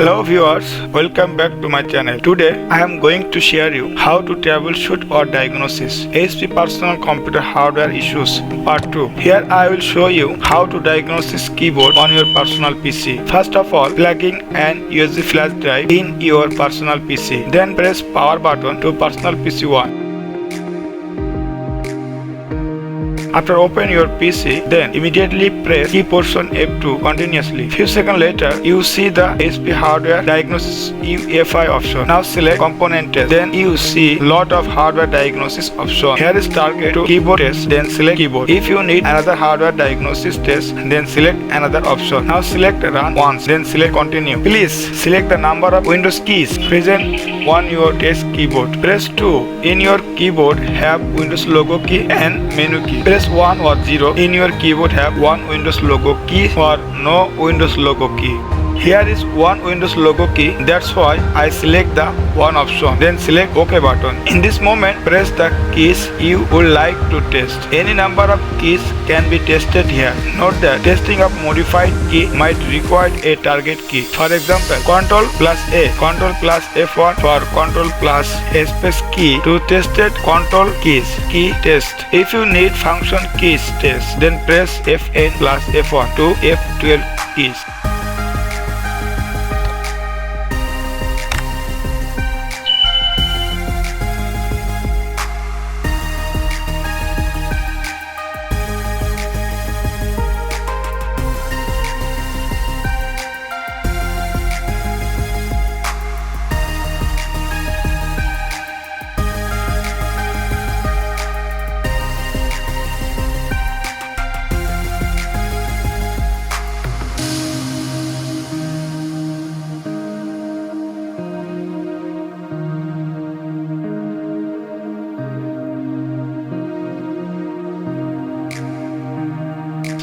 Hello viewers, welcome back to my channel. Today I am going to share you how to troubleshoot or diagnosis HP personal computer hardware issues part 2. Here I will show you how to diagnose this keyboard on your personal PC. First of all, plugging an USB flash drive in your personal PC. Then press power button to personal PC 1. After open your PC, then immediately press key portion F2 continuously. Few seconds later, you see the HP hardware diagnosis UEFI option. Now select component test. Then you see lot of hardware diagnosis option. Here is target to keyboard test. Then select keyboard. If you need another hardware diagnosis test, then select another option. Now select run once. Then select continue. Please select the number of Windows keys present on your test keyboard. Press 2. In your keyboard have Windows logo key and menu key. Press 1 or 0 in your keyboard have one Windows logo key or no Windows logo key. Here is one Windows logo key, that's why I select the one option. Then select OK button. In this moment, press the keys you would like to test. Any number of keys can be tested here. Note that testing of modified key might require a target key. For example, Ctrl plus A, Ctrl plus F1 for Ctrl plus space key to tested Ctrl keys. Key test. If you need function keys test, then press Fn plus F1 to F12 keys.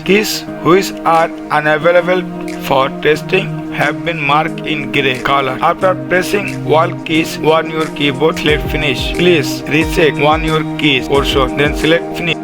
Keys which are unavailable for testing have been marked in grey color. After pressing all keys on your keyboard, select finish. Please recheck on your keys portion, then select finish.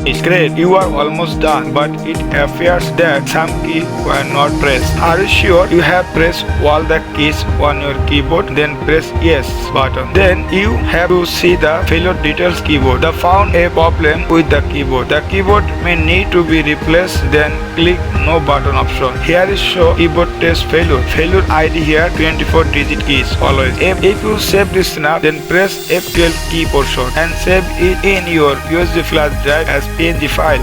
It's great, you are almost done, but it appears that some keys were not pressed. Are you sure you have pressed all the keys on your keyboard? Then press yes button. Then you have to see the failure details keyboard. The found a problem with the keyboard. The keyboard may need to be replaced. Then click no button option. Here is show keyboard test failure. Failure ID here 24 digit keys always. If you save this snap, then press F12 key portion and save it in your USB flash drive as PNG file.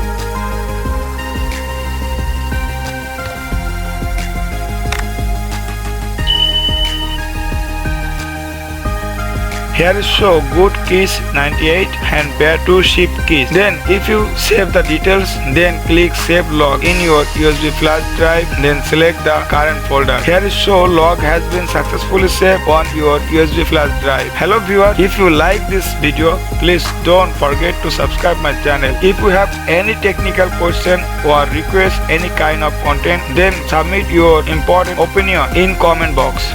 Here is show good keys 98 and pair 2 shift keys. Then if you save the details, then click save log in your USB flash drive, then select the current folder. Here is show log has been successfully saved on your USB flash drive. Hello viewer, if you like this video, please don't forget to subscribe my channel. If you have any technical question or request any kind of content, then submit your important opinion in comment box.